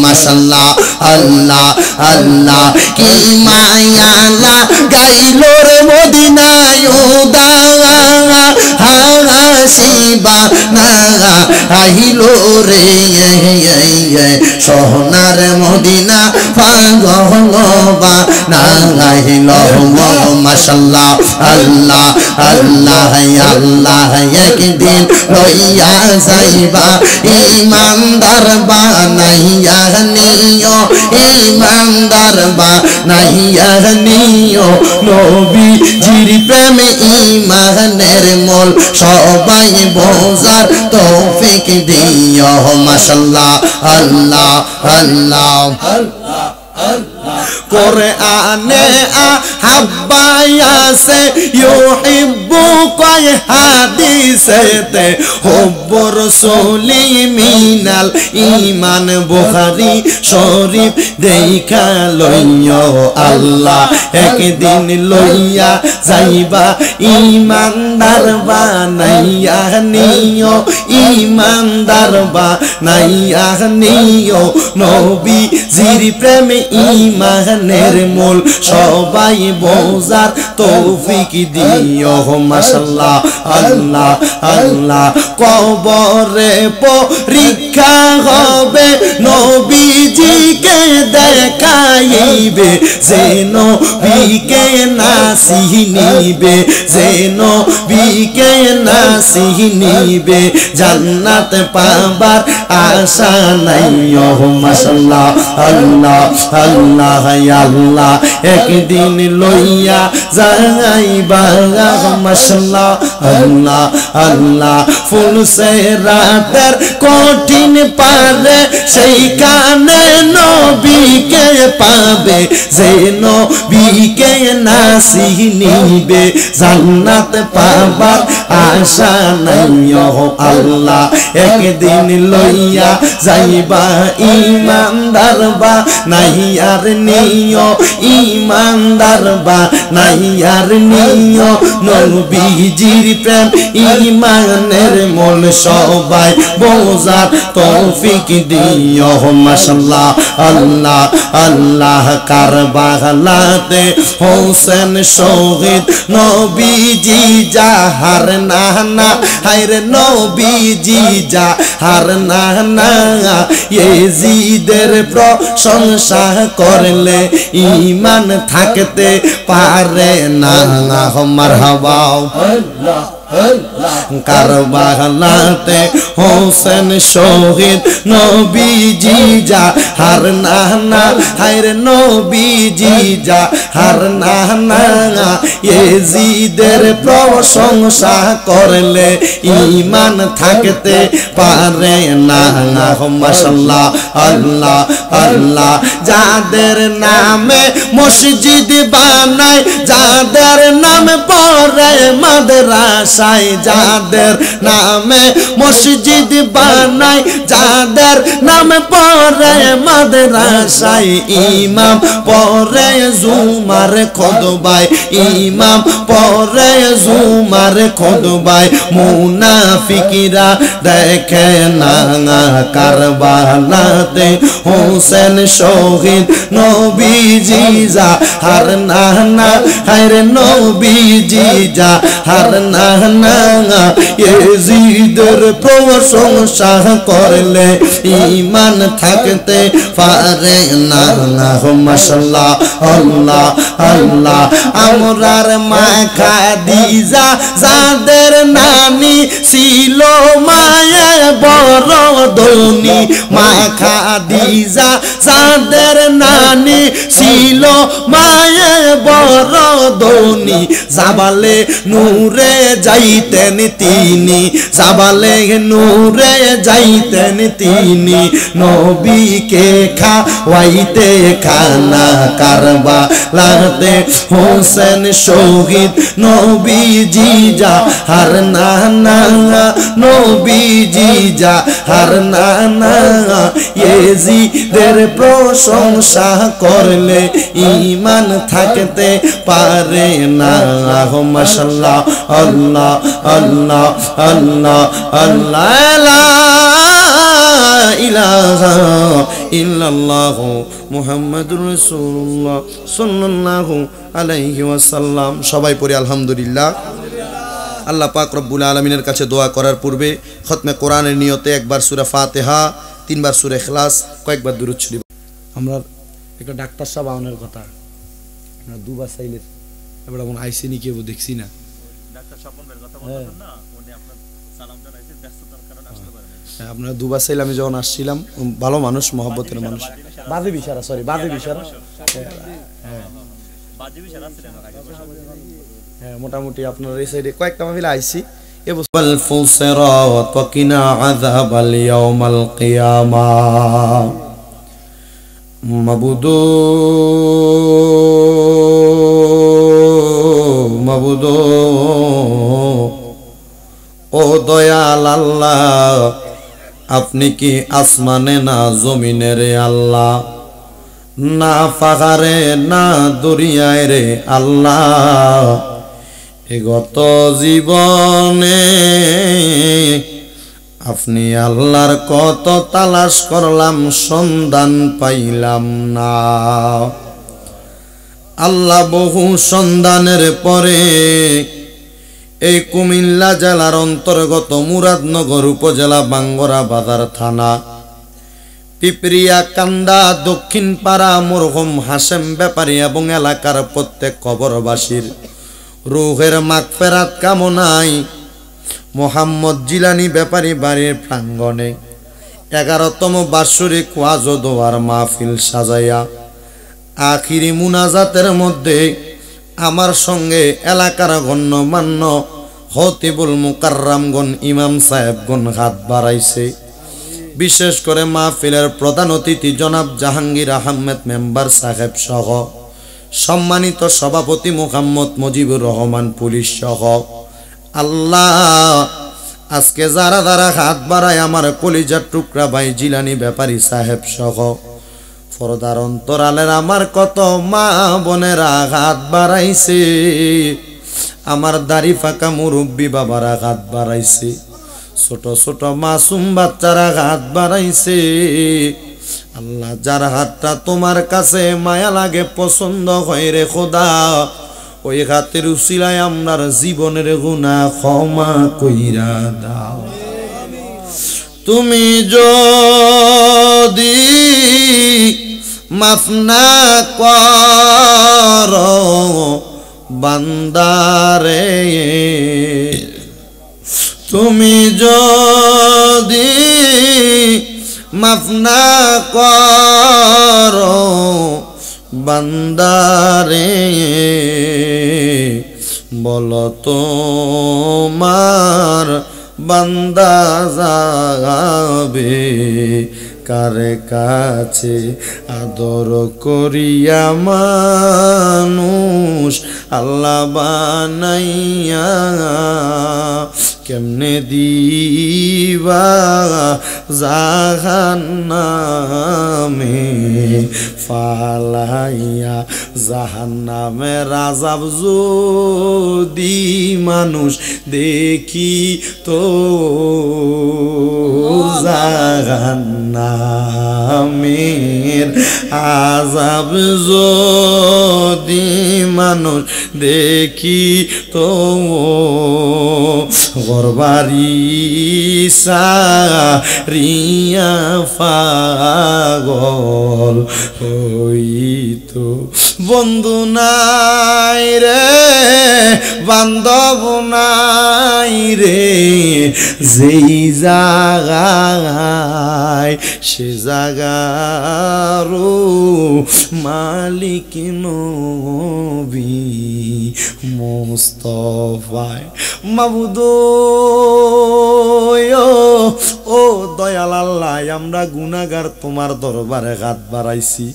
মাশাআল্লাহ আল্লাহ আল্লাহ কি মায়ালা গাইলো রে মদিনা ও দাসী শিবা না আহিলো রে সোনার মদিনা পাগল বা না আহিলো মাশাআল্লাহ আল্লাহ আল্লাহ আল্লাহ একদিন লইয়া যাইবা ইমানদার বানাইয়া নিও ইমানদার বানাইয়া নিও নবীজির প্রেমে ইমানের মোল সবাই বোঝার তৌফিক দিও মাশাআল্লাহ আল্লাহ আল্লাহ আল্লাহ কোরআনে আহাব্বায়াসে ইউহিব্বুকা হাদিসেতে হুব্বুর রাসূলি মিনাল ঈমান বুখারী শরীফ দেখা লইও আল্লাহ একদিন লইয়া যাইবা ঈমানদার বানাইয়া নিও ঈমানদার বানাইয়া নিও নবীজির প্রেমে ইমানের মূল সবাই বোঝার তৌফিক দিও মাশাআল্লাহ আল্লাহ আল্লাহ কবরে পরীক্ষা হবে নবীজিকে দেখাইবে যে নবীকে না চিনিবে যে নবীকে না চিনিবে জান্নাত পাবার আশা নাই ও মাশাআল্লাহ আল্লাহ আল্লাহ আল্লাহ একদিন লইয়া যাইবা মাশাআল্লাহ আল্লাহ আল্লাহ ফুলসে রাতের কঠিন পারে সেইখানে নবীকে পাবে যে নবীকে না চিনিবে জান্নাত পাবার আশা নাই ও আল্লাহ একদিন লইয়া যাইবা ইমানদার বা নাই আর নিও ইমানদার বা নাই আর নিও নবীজির প্রেম ইমানের মূল সবাই বোঝার তৌফিক দিও মাশাআল্লাহ আল্লাহ আল্লাহ কারবালাতে হোসেন শহীদ নবীজি যাহার নানা হায়রে নবীজি যাহার নানা ইয়েজিদের প্রশংসা করলে ঈমান থাকতে পারে না মারহাবা আল্লাহ কারবালাতে হোসেন শহীদ নবীজি যাহার নানা হায়রে নবীজি যাহার নানা ইয়েজিদের প্রশংসা করলে ঈমান থাকতে পারে না মাশাআল্লাহ আল্লাহ আল্লাহ যাদের নামে মসজিদ বানায় যাদের নামে পড়ে মাদ্রাসা যাদের নামে মসজিদ বানাই যাদের নামে পড়ে মাদ্রাসায় ইমাম পড়ে জুমার খুতবায় ইমাম পড়ে জুমার খুতবায় মুনাফিকরা দেখে না কারবালাতে হোসেন শহীদ নবীজি যাহার নানা হায়রে নবীজি যাহার নানা ইয়েজিদের প্রশংসা করলে ঈমান থাকতে পারে না মাশাআল্লাহ আল্লাহ আল্লাহ আমরার মা খাদিজা যাদের নানি ছিল মায়ে বড় ধনী মা খাদিজা যাদের নানি ছিল মায়ে বড় ধনী জাবালে নূরে যাইতেন তিনি জাবালে নূরে যাইতেন তিনি নবীকে খাওয়াইতে খানা কারবালাতে হোসেন শহীদ নবীজি যাহার নানা নবীজি যাহার নানা ইয়েজিদের প্রশংসা করলে ঈমান থাকতে পারে না মাশাআল্লাহ আল্লাহ আল্লাহ আল্লাহ আল্লাহ লা ইলাহা ইল্লাল্লাহ মুহাম্মাদুর রাসূলুল্লাহ সাল্লাল্লাহু আলাইহি ওয়াসাল্লাম। সবাই পড়ি আলহামদুলিল্লাহ। আল্লাহ পাক রব্বুল আলামিনের কাছে দোয়া করার পূর্বে খতমে কোরআনের নিয়তে একবার সূরা ফাতিহা, 3 বার সূরা ইখলাস, কয়েকবার দুরূদ শরীফ। আমরা একটা ডাক্তার সাহেব আউনের কথা আমরা দুবার চাইলে এবার মন আইসি নি কেউ দেখছি না ডাক্তার স্বপনের কথা বলতেন না উনি আপনার সালাম জানাইতে ব্যস্ততার কারণে আসতে পারেন না। আপনারা দুবার চাইলে আমি যখন আসছিলাম, ভালো মানুষ, মহব্বতের মানুষ। বাদে বিশারা, সরি বাদে বিশারা, হ্যাঁ বাদে বিশারা ছিলেন আগে, হ্যাঁ মোটামুটি আপনার এই সাইডে কয়েকটা মাহফিলে আইছি। এবছর ফুলসিরাত ওয়াকিনা আযাবাল ইয়াউমাল কিয়ামা। মাবুদু মাবুদু ও দয়াল আল্লাহ, আপনি কি আসমানে না জমিনে রে আল্লাহ, না পাহাড়ে না দরিয়ায় রে আল্লাহ। গত জীবনে আপনি আল্লাহর কত তালাশ করলাম, সন্ধান পাইলাম না আল্লাহ। বহু সন্ধানের পরে এই কুমিল্লা জেলার অন্তর্গত মুরাদনগর উপজেলা বাঙ্গরা বাজার থানা পিপরিয়া কান্দা দক্ষিণ পাড়া মরহুম হাশেম ব্যাপারী এবং এলাকার প্রত্যেক কবরবাসীর রূহের মাগফিরাত কামনায় মোহাম্মদ জিলানী ব্যাপারী বাড়ির প্রাঙ্গণে 11তম বাৎসরিক ওয়াজ ও দোয়ার মাহফিল সাজাইয়া আখিরি মুনাজাতের মধ্যে আমার সঙ্গে এলাকার গণ্যমান্য খতিবুল মুকাররামগণ, ইমাম সাহেবগণ হাত বাড়াইছে। বিশেষ করে মাহফিলের প্রধান অতিথি জনাব জাহাঙ্গীর আহমেদ মেম্বার সাহেব সহ সম্মানিত সভাপতি মোহাম্মদ মুজিবুর রহমান পুলিশ সহ আল্লাহ, আজকে যারা যারা হাত বাড়ায় আমার কলিজার টুকরা ভাই জিলানী ব্যাপারী সাহেব সহ পর্দার অন্তরালের আমার কত মা বোনেরা হাত বাড়াইছে, আমার দাড়ি ফাঁকা মুরব্বী বাবারা হাত বাড়াইছে, ছোট ছোট মাসুম বাচ্চারা হাত বাড়াইছে। আল্লাহ, যার হাতটা তোমার কাছে মায়া লাগে, পছন্দ হয় রে খোদা, ওই হাতের উসিলায় আমরার জীবনের গুনাহ ক্ষমা কইরা দাও। তুমি যদি মাফ না করো বান্দারে, তুমি যদি মাফ না করো বান্দারে, বলো তোমার বান্দা যাবে কারে কাছে, আদর করিয়া মানুষ আল্লাহ বানাইয়া কেমনে দিবা জাহান্নামে ফালাইয়া, জাহান্নামের আযাব যদি মানুষ দেখি তো জাহান্নামের আযাব যদি মানুষ দেখি তো গরবারি সারিয়া পাগল হইতো। বন্ধু নাই রে, বান্ধব নাই রে, যেই জাগায় সে জাগারও মালিক নবী মুস্তাফায়। মাবুদ ও দয়াল আল্লাহ, আমরা গুনাহগার তোমার দরবারে হাত বাড়াইছি।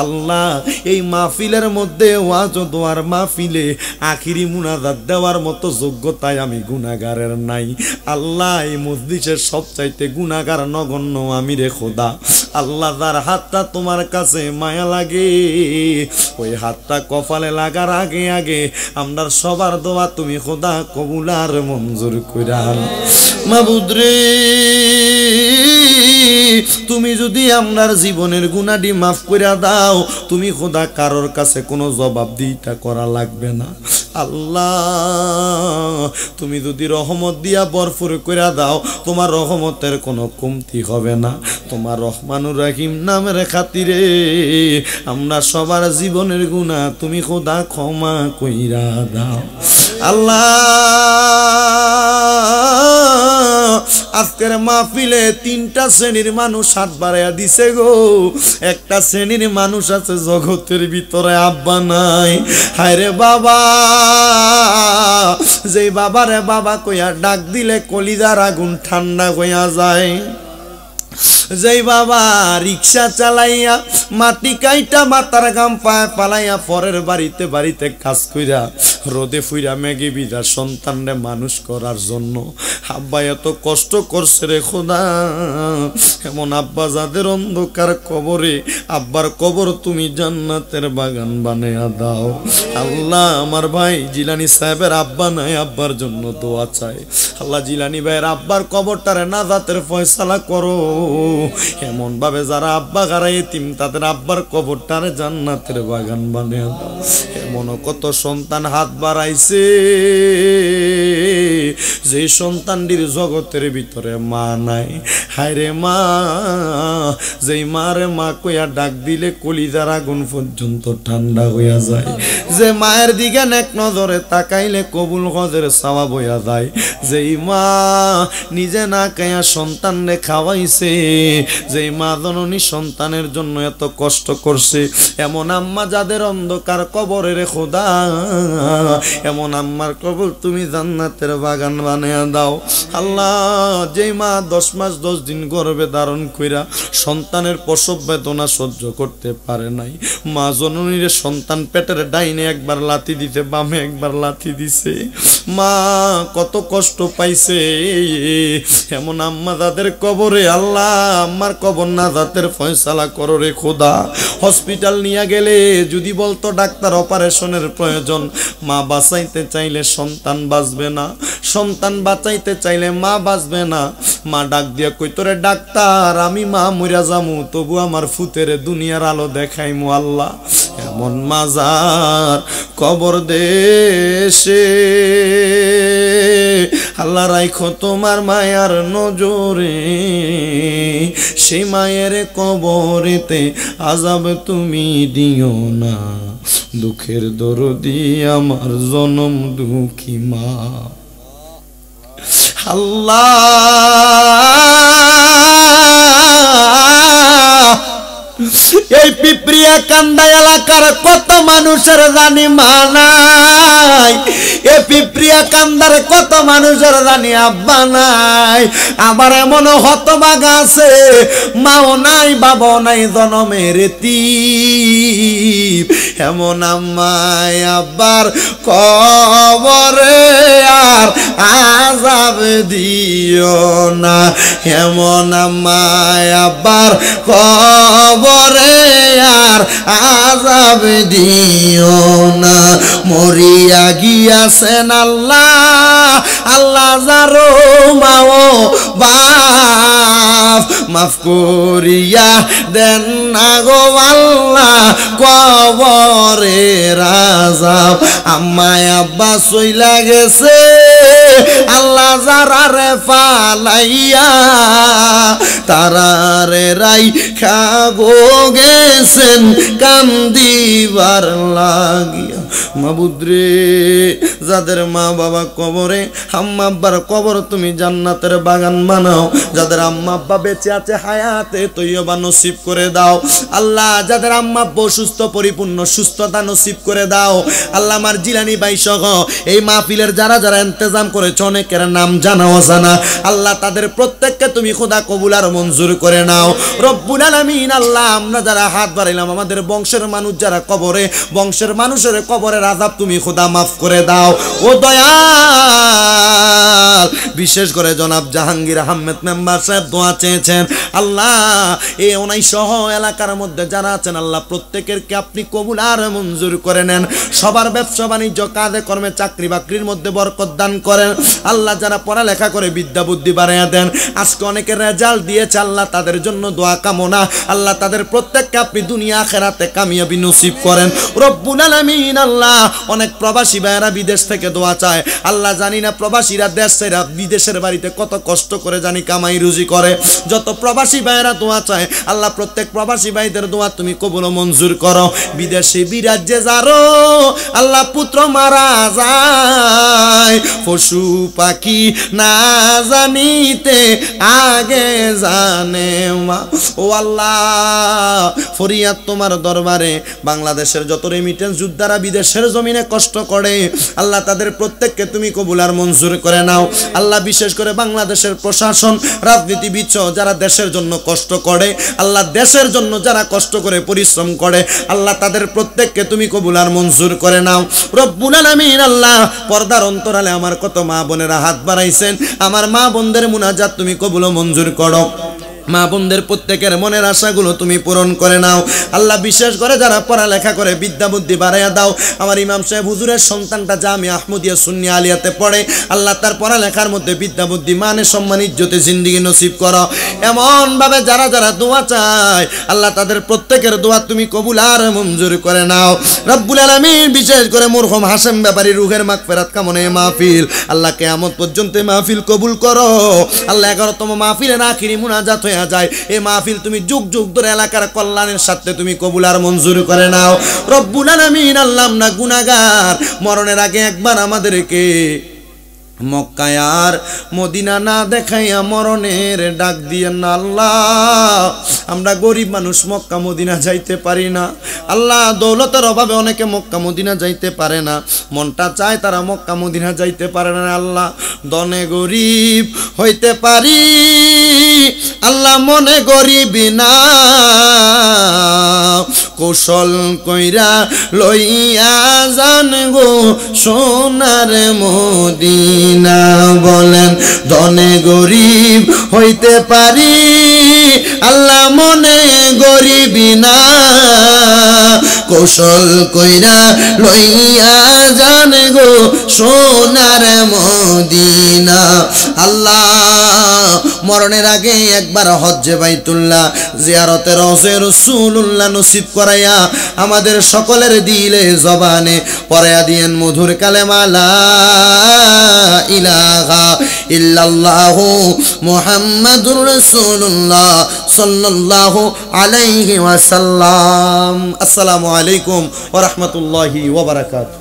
আল্লাহ, এই মাহফিলের মধ্যে ওয়াজ ও দোয়ার মাহফিলে আখিরি মুনাজাত দেওয়ার মতো যোগ্যতায় আমি গুনাহগারের নাই। আল্লাহ, এই মজলিসের সবচাইতে গুনাহগার নগণ্য আমি রে খোদা। আল্লাহ, যার হাতটা তোমার কাছে মায়া লাগে, ওই হাতটা কপালে লাগার আগে আগে আমরা সবার দোয়া তুমি খোদা কবুল আর মঞ্জুর কইরা। মাবুদ রে, তুমি যদি আমরার জীবনের গুনাহটি মাফ কইরা দাও, তুমি খোদা কারোর কাছে কোনো জবাবদিহিতা করা লাগবে না। আল্লাহ তুমি যদি রহমত দিয়া ভরপুর করে দাও, তোমার রহমতের কোনো কমতি হবে না। তোমার রহমানুর রহিম নামের খাতিরে আমরা সবার জীবনের গুনাহ তুমি খোদা ক্ষমা কইরা দাও। আল্লাহ আজকের মাহফিলে তিনটা শ্রেণীর মানুষ হাত বাড়াইয়া দিছে গো। একটা শ্রেণীর মানুষ আছে জগতের ভিতরে আব্বা নাই। হায়রে বাবা, যে বাবারে বাবা কইয়া ডাক দিলে কলিজার আগুন ঠান্ডা হইয়া যায়। যেই বাবা রিক্সা চালাইয়া মাটি কাইটা মাথার গাম পায় পালাইয়া পরের বাড়িতে বাড়িতে কাজ কইরা রোদে ফুইরা মেঘে বিরা সন্তানরে মানুষ করার জন্য আব্বা এত কষ্ট করছে রে খোদা। এমন আব্বা যাদের অন্ধকার কবরে, আব্বার কবর তুমি জান্নাতের বাগান বানাইয়া দাও। আল্লাহ আমার ভাই জিলানি সাহেবের আব্বা নাই, আব্বার জন্য দোয়া চাই। আল্লাহ জিলানি ভাইয়ের আব্বার কবরটারে নাজাতের ফয়সালা করো। এমন ভাবে যারা আব্বা গারা এতিম তাদের আব্বার কবরটারে জান্নাতের বাগান বানিয়ে দাও। এমন কত সন্তান হাত বাড়াইছে, যে সন্তানটির জগতের ভিতরে মা নাই। হায়রে মা, যেই মারে মা কইয়া ডাক দিলে কলিজার আগুন পর্যন্ত ঠান্ডা হইয়া যায়। যে মায়ের দিকে এক নজরে তাকাইলে কবুল হজের সওয়াব হইয়া যায়। যেই মা নিজে না খাইয়া সন্তানরে খাওয়াইছে, যে মা জননী সন্তানের জন্য এত কষ্ট করছে, এমন আম্মা যাদের অন্ধকার কবরে রে খোদা, এমন আম্মার কবর তুমি জান্নাতের বাগান বানিয়ে দাও। আল্লাহ যেই মা 10 মাস 10 দিন গর্ভে ধারণ কইরা সন্তানের প্রসব বেদনা সহ্য করতে পারে নাই, মা জননীর সন্তান পেটের ডাইনে একবার লাথি দিতে বামে একবার লাথি দিছে, মা কত কষ্ট পাইছে। এমন আম্মা যাদের কবরে আল্লাহ আমার কবর নাজাতের ফয়সালা করো রে খোদা। হসপিটাল নিয়ে গেলে যদি বলতো ডাক্তার অপারেশনের প্রয়োজন, মা বাঁচাইতে চাইলে সন্তান বাঁচবে না, সন্তান বাঁচাইতে চাইলে মা বাঁচবে না। মা ডাক দিয়া কইতো রে ডাক্তার আমি মা মইরা যামু, তবু আমার ফুতেরে দুনিয়ার আলো দেখাইমু আল্লাহ। এমন মাজার কবর দেশে আল্লাহ রাইখো তোমার মায়ার নজরে, সেই মায়ের কবরেতে আযাব তুমি দিও না, দুঃখের দরদি আমার জনম দুঃখী মা। এই পিপরিয়া কান্দা এলাকার কত মানুষের জানি মা নাই, এই পিপরিয়া কান্দার কত মানুষের জানি আব্বা নাই। আবার এমন হতভাগা আছে মাও নাই বাবাও নাই, জনমের এতিম। এমন আম্মাই আব্বার কবরে আর আযাব দিও না, এমন আম্মাই আব্বার কবরে আর আযাব দিও না। মরিয়া গিয়াছেন আল্লাহ, আল্লাহ যারো মাও বাপ মাফ করিয়া দেন না গো আল্লাহ কবরের আযাব। আম্মাই আব্বা চইলা গেছে আল্লাহ যারারে ফালাইয়া, তারারে রাইখা গো গেছেন কান্দিবার লাগিয়া। মাবুদ রে যাদের মা বাবা কবরে, আম্মা আব্বার কবর তুমি জান্নাতের বাগান বানাও। যাদের আম্মা আব্বা বেঁচে আছে হায়াতে তৈয়বা নসিব করে দাও আল্লাহ। যাদের আম্মা আব্বা সুস্থ পরিপূর্ণ সুস্থতা নসিব করে দাও আল্লাহ। আমার জিলানি ভাই সহ এই মাহফিলের যারা যারা ইন্তজাম করেছে অনেকের নাম জানা অজানা আল্লাহ, তাদের প্রত্যেককে তুমি খোদা কবুল আর মঞ্জুর করে নাও রব্বুল আলামিন। আল্লাহ আমরা যারা হাত বাড়াইলাম, আমাদের বংশের মানুষ যারা কবরে, বংশের মানুষের কবরের আযাব তুমি খোদা মাফ করে দাও ও দয়াল। বিশেষ করে জনাব জাহাঙ্গীর আহমেদ মেম্বার সাহেব দোয়া চেয়েছেন আল্লাহ। এই ওনাই সহ এলাকার মধ্যে যারা আছেন আল্লাহ প্রত্যেকেরকে আপনি কবুল আর মঞ্জুর করে নেন। সবার ব্যবসা বাণিজ্য কাজে কর্মে চাকরি বাকরির মধ্যে বরকত দান করেন আল্লাহ। যারা পড়ালেখা করে বিদ্যা বুদ্ধি বাড়াইয়া দেন। আজকে অনেকের রেজাল্ট দিয়েছে আল্লাহ, তাদের জন্য দোয়া কামনা আল্লাহ। তাদের প্রত্যেককে আপনি দুনিয়া আখিরাতে কামিয়াবি নসিব করেন রব্বুল আলামিন। আল্লাহ অনেক প্রবাসী ভাইয়েরা বিদেশ থেকে দোয়া চায় আল্লাহ জানি না প্রবাসীরা দেশ ছেড়ে বিদেশের বাড়িতে কত কষ্ট করে জানি কামাই রুজি করে যত প্রবাসী ভাইয়েরা দোয়া চায় আল্লাহ প্রত্যেক প্রবাসী ভাইদের দোয়া তুমি কবুল ও মঞ্জুর করো বিদেশি বিরাজ্যে যারো আল্লাহ পুত্র মারা যায় পশু পাখি না জানিতে আগে জানে মা ও আল্লাহ ফরিয়াদ তোমার দরবারে বাংলাদেশের যত রেমিটেন্স যোদ্ধারা বিদেশের জমিনে কষ্ট করে আল্লাহ তাদের প্রত্যেককে তুমি কবুল আর মঞ্জুর করে নাও আল্লাহ বিশেষ করে বাংলাদেশের প্রশাসন রাজনীতিবিদ যারা দেশের জন্য কষ্ট করে আল্লাহ দেশের জন্য যারা কষ্ট করে পরিশ্রম করে আল্লাহ তাদের প্রত্যেককে তুমি কবুল আর মঞ্জুর করে নাও রব্বুল আলামিন আল্লাহ পর্দার অন্তরালে আমার কত মা বোনেরা হাত বাড়াইছেন আমার মা বোনদের মুনাজাত তুমি কবুল ও মঞ্জুর করো মা বোনদের প্রত্যেকের মনের আশাগুলো তুমি পূরণ করে নাও আল্লাহ বিশেষ করে যারা পড়ালেখা করে বিদ্যা বুদ্ধি বাড়াইয়া দাও আমার ইমাম সাহেব হুজুরের সন্তানটা জামিয়া আহমদিয়া সুন্নি আলিয়াতে পড়ে আল্লাহ তার পড়ালেখার মধ্যে বিদ্যা বুদ্ধি মানে সম্মান ইজ্জতে জিন্দেগি নসিব করো এমন ভাবে যারা যারা দোয়া চায় আল্লাহ তাদের প্রত্যেকের দোয়া তুমি কবুল আর মঞ্জুর করে নাও রব্বুল আলামিন বিশেষ করে মরহুম হাশেম ব্যাপারী রুহের মাগফিরাত কামনায় মাহফিল আল্লাহ কিয়ামত পর্যন্ত মাহফিল কবুল করো আল্লাহ 11তম মাহফিলের আখিরি মুনাজাত হয়ে যায় এই মাহফিল তুমি যুগ যুগ ধরে এলাকার কল্যাণের সাথে তুমি কবুল আর মঞ্জুর করে নাও রব্বুল আলামিন আল্লাহ আমরা গুনাহগার মরণের আগে একবার আমাদেরকে মক্কায় আর মদিনা না দেখাইয়া মরণের ডাক দিয়েন না আল্লাহ আমরা গরিব মানুষ মক্কা মদিনা যাইতে পারি না আল্লাহ দৌলতের অভাবে অনেকে মক্কা মদিনা যাইতে পারে না মনটা চায় তারা মক্কা মদিনা যাইতে পারে না আল্লাহ দনে গরিব হইতে পারি আল্লাহ মনে গরিব না কৌশল কইরা লইয়া যান গো সোনার মদিনা বলেন ধনে গরিব হইতে পারি আল্লাহ মনে গরিব না কৌশল কইরা লইয়া যান গো সোনার মদিনা আল্লাহ মরণের আগে একবার হজ্জে বাইতুল্লাহ জিয়ারতে রওজে রাসূলুল্লাহ নসিব করাইয়া আমাদের সকলের দিলে জবানে পড়াইয়া দিয়েন মধুর কালেমা লা ইলাহা ইল্লাল্লাহু মুহাম্মাদুর রাসূলুল্লাহ সাল্লাল্লাহু আলাইহি ওয়াসাল্লাম আসসালামু আলাইকুম ওয়া রাহমাতুল্লাহি ওয়া বারাকাতুহু